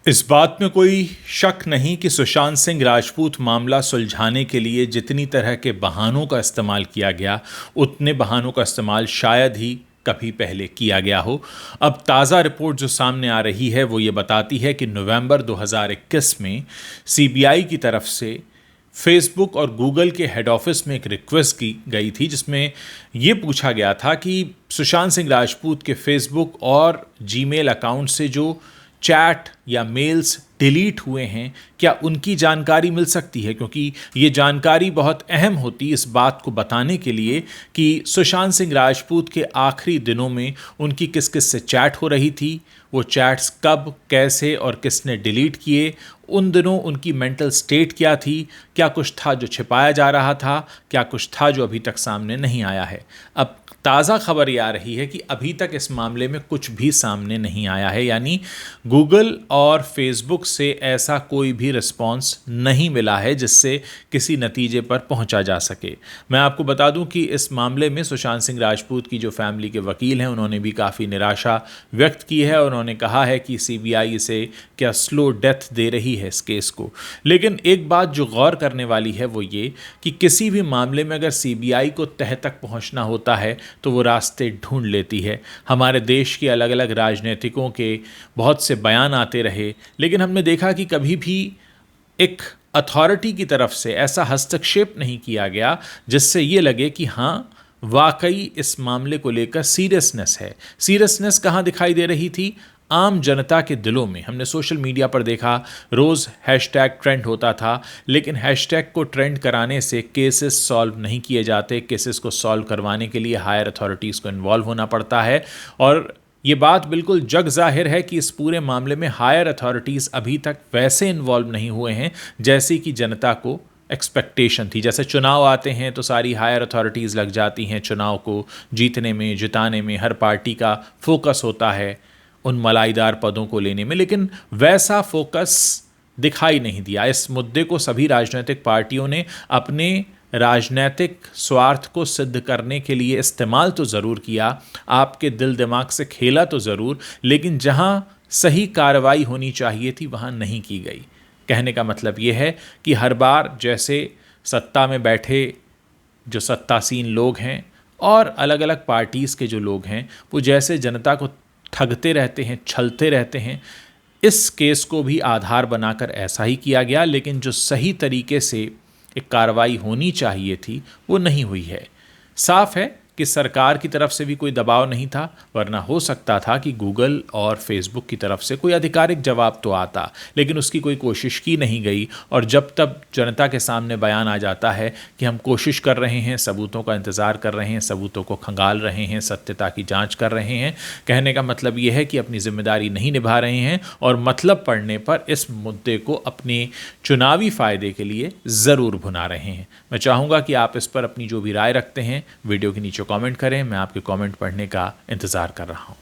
इस बात में कोई शक नहीं कि सुशांत सिंह राजपूत मामला सुलझाने के लिए जितनी तरह के बहानों का इस्तेमाल किया गया, उतने बहानों का इस्तेमाल शायद ही कभी पहले किया गया हो। अब ताज़ा रिपोर्ट जो सामने आ रही है वो ये बताती है कि नवंबर 2021 में सीबीआई की तरफ से फेसबुक और गूगल के हेड ऑफिस में एक रिक्वेस्ट की गई थी, जिसमें ये पूछा गया था कि सुशांत सिंह राजपूत के फेसबुक और जीमेल अकाउंट से जो चैट या मेल्स डिलीट हुए हैं, क्या उनकी जानकारी मिल सकती है, क्योंकि ये जानकारी बहुत अहम होती इस बात को बताने के लिए कि सुशांत सिंह राजपूत के आखिरी दिनों में उनकी किस किस से चैट हो रही थी, वो चैट्स कब, कैसे और किसने डिलीट किए, उन दिनों उनकी मेंटल स्टेट क्या थी, क्या कुछ था जो छिपाया जा रहा था, क्या कुछ था जो अभी तक सामने नहीं आया है। अब ताज़ा खबर ये आ रही है कि अभी तक इस मामले में कुछ भी सामने नहीं आया है, यानी गूगल और फेसबुक से ऐसा कोई भी रिस्पॉन्स नहीं मिला है जिससे किसी नतीजे पर पहुंचा जा सके। मैं आपको बता दूं कि इस मामले में सुशांत सिंह राजपूत की जो फैमिली के वकील हैं, उन्होंने भी काफ़ी निराशा व्यक्त की है और उन्होंने कहा है कि सीबीआई इसे क्या स्लो डेथ दे रही है इस केस को। लेकिन एक बात जो गौर करने वाली है वो ये कि किसी भी मामले में अगर सीबीआई को तह तक पहुंचना होता है तो वो रास्ते ढूंढ लेती है। हमारे देश के अलग अलग राजनीतिकों के बहुत से बयान आते रहे, लेकिन हमने देखा कि कभी भी एक अथॉरिटी की तरफ से ऐसा हस्तक्षेप नहीं किया गया जिससे ये लगे कि हाँ, वाकई इस मामले को लेकर सीरियसनेस है। सीरियसनेस कहाँ दिखाई दे रही थी? आम जनता के दिलों में। हमने सोशल मीडिया पर देखा, रोज़ हैशटैग ट्रेंड होता था, लेकिन हैशटैग को ट्रेंड कराने से केसेस सॉल्व नहीं किए जाते। केसेस को सॉल्व करवाने के लिए हायर अथॉरिटीज़ को इन्वॉल्व होना पड़ता है और ये बात बिल्कुल जग जाहिर है कि इस पूरे मामले में हायर अथॉरिटीज़ अभी तक वैसे इन्वॉल्व नहीं हुए हैं जैसे कि जनता को एक्सपेक्टेशन थी। जैसे चुनाव आते हैं तो सारी हायर अथॉरिटीज़ लग जाती हैं चुनाव को जीतने में, जिताने में, हर पार्टी का फोकस होता है उन मलाईदार पदों को लेने में, लेकिन वैसा फोकस दिखाई नहीं दिया। इस मुद्दे को सभी राजनीतिक पार्टियों ने अपने राजनीतिक स्वार्थ को सिद्ध करने के लिए इस्तेमाल तो ज़रूर किया, आपके दिल दिमाग से खेला तो ज़रूर, लेकिन जहां सही कार्रवाई होनी चाहिए थी वहां नहीं की गई। कहने का मतलब ये है कि हर बार जैसे सत्ता में बैठे जो सत्तासीन लोग हैं और अलग अलग पार्टीज़ के जो लोग हैं, वो जैसे जनता को ठगते रहते हैं, छलते रहते हैं, इस केस को भी आधार बनाकर ऐसा ही किया गया। लेकिन जो सही तरीके से एक कार्रवाई होनी चाहिए थी वो नहीं हुई है। साफ है कि सरकार की तरफ से भी कोई दबाव नहीं था, वरना हो सकता था कि गूगल और फेसबुक की तरफ से कोई आधिकारिक जवाब तो आता, लेकिन उसकी कोई कोशिश की नहीं गई। और जब तब जनता के सामने बयान आ जाता है कि हम कोशिश कर रहे हैं, सबूतों का इंतज़ार कर रहे हैं, सबूतों को खंगाल रहे हैं, सत्यता की जांच कर रहे हैं, कहने का मतलब ये है कि अपनी जिम्मेदारी नहीं निभा रहे हैं और मतलब पड़ने पर इस मुद्दे को अपने चुनावी फ़ायदे के लिए ज़रूर भुना रहे हैं। मैं चाहूँगा कि आप इस पर अपनी जो भी राय रखते हैं वीडियो के नीचे कमेंट करें। मैं आपके कमेंट पढ़ने का इंतज़ार कर रहा हूँ।